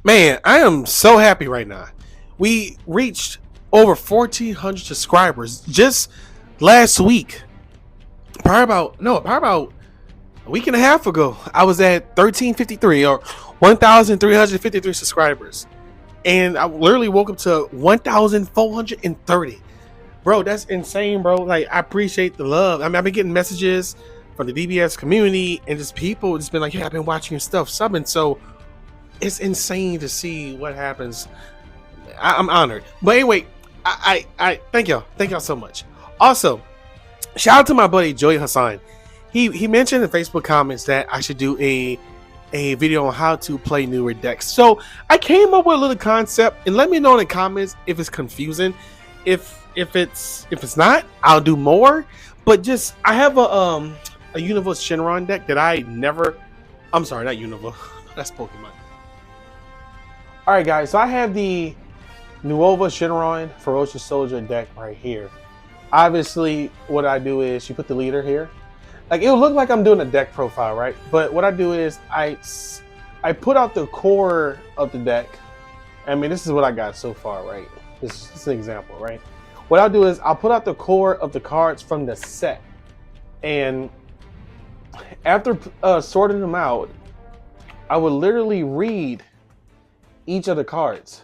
Man, I am so happy right now. We reached over 1,400 subscribers just last week. Probably about a week and a half ago. I was at 1,353 or 1,353 subscribers, and I literally woke up to 1,430. Bro, that's insane, bro. Like, I appreciate the love. I mean, I've been getting messages from the DBS community and just people just been like, "Yeah, I've been watching your stuff, subbing." So it's insane to see what happens. I'm honored. But anyway, I thank y'all so much. Also, shout out to my buddy Joey Hassan. He mentioned in Facebook comments that I should do a video on how to play newer decks. So I came up with a little concept, and let me know in the comments if it's confusing. If it's not, I'll do more. But just I have a Universe Shenron deck that I never. I'm sorry, not Universe. That's Pokemon. All right, guys. So I have the Nuova Shenron Ferocious Soldier deck right here. Obviously, what I do is you put the leader here. Like, it'll look like I'm doing a deck profile, right? But what I do is I put out the core of the deck. I mean, this is what I got so far, right? This is an example, right? What I'll do is I'll put out the core of the cards from the set. And after sorting them out, I would literally read each of the cards.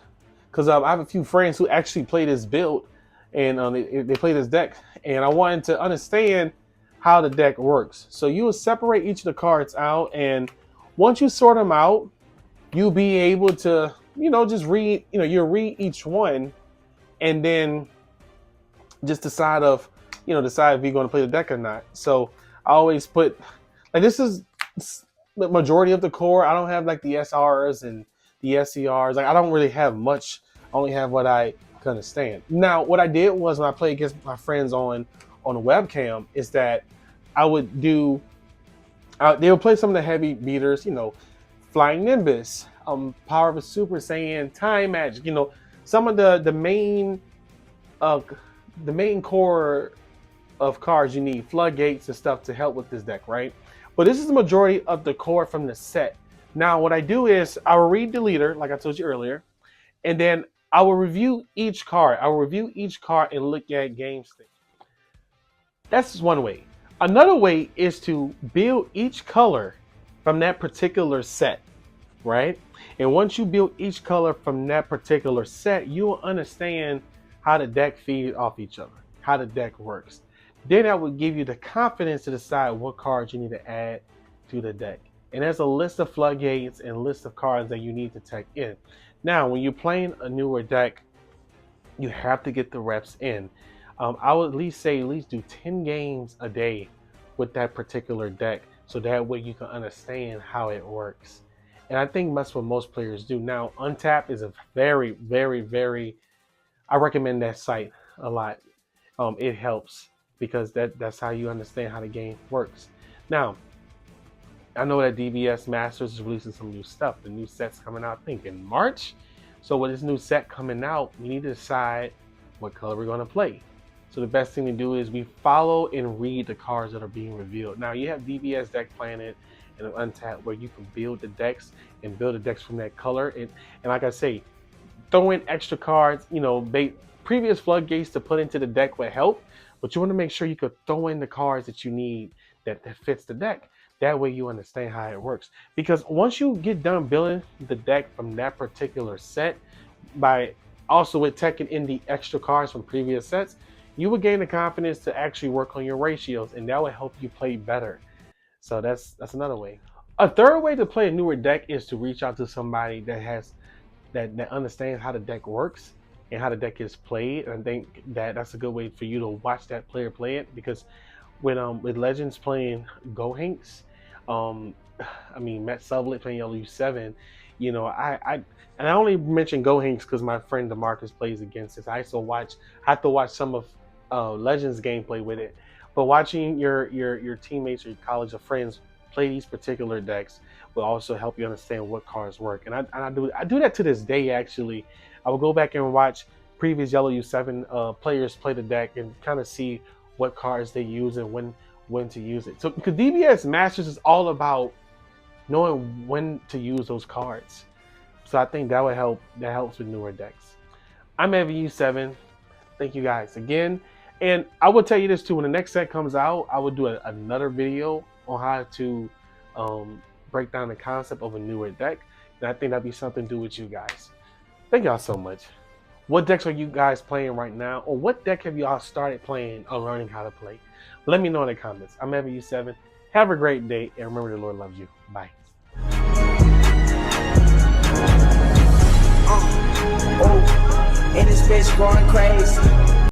Because I have a few friends who actually play this build, and they play this deck. And I wanted to understand how the deck works. So you will separate each of the cards out, and once you sort them out, you'll be able to, just read, you'll read each one, and then just decide if you're going to play the deck or not. So I always put, like, this is the majority of the core. I don't have like the SRs and the SCRs. Like, I don't really have much. I only have what I can understand. Now, what I did was when I played against my friends on a webcam is that I would do, they would play some of the heavy beaters, Flying Nimbus, Power of a Super Saiyan, Time Magic, some of the main core of cards you need, floodgates and stuff to help with this deck, right? But this is the majority of the core from the set. Now, what I do is I will read the leader, like I told you earlier, and then I will review each card. I will review each card and look at game state. That's one way. Another way is to build each color from that particular set, right? And once you build each color from that particular set, you will understand how the deck feeds off each other, how the deck works. Then that will give you the confidence to decide what cards you need to add to the deck. And there's a list of floodgates and list of cards that you need to tech in. Now, when you're playing a newer deck, you have to get the reps in. I would at least do 10 games a day with that particular deck, so that way you can understand how it works. And I think that's what most players do. Now, Untap is a very, very, very, I recommend that site a lot. It helps because that's how you understand how the game works. Now, I know that DBS Masters is releasing some new stuff. The new set's coming out, I think, in March. So with this new set coming out, we need to decide what color we're going to play. So the best thing to do is we follow and read the cards that are being revealed. Now, you have DBS Deck Planet and Untapped where you can build the decks and build the decks from that color. And like I say, throw in extra cards. Previous floodgates to put into the deck would help, but you want to make sure you could throw in the cards that you need that fits the deck. That way you understand how it works. Because once you get done building the deck from that particular set, by also with teching in the extra cards from previous sets, you will gain the confidence to actually work on your ratios, and that will help you play better. So that's another way. A third way to play a newer deck is to reach out to somebody that understands how the deck works and how the deck is played. And I think that's a good way for you to watch that player play it, because with Legends playing Gohanks, Matt Sublet playing LU7, I only mention Gohanks because my friend DeMarcus plays against it. I have to watch some of Legends gameplay with it. But watching your teammates or your college of friends play these particular decks will also help you understand what cards work. And I do that to this day. Actually, I will go back and watch previous Yellow U7 players play the deck and kind of see what cards they use and when to use it. So because DBS Masters is all about knowing when to use those cards. So I think that would help. That helps with newer decks. I'm MVU7. Thank you guys again. And I will tell you this too, when the next set comes out, I will do another video on how to break down the concept of a newer deck. And I think that'd be something to do with you guys. Thank y'all so much. What decks are you guys playing right now? Or what deck have y'all started playing or learning how to play? Let me know in the comments. I'm MVU7. Have a great day. And remember, the Lord loves you. Bye. And this bitch going crazy.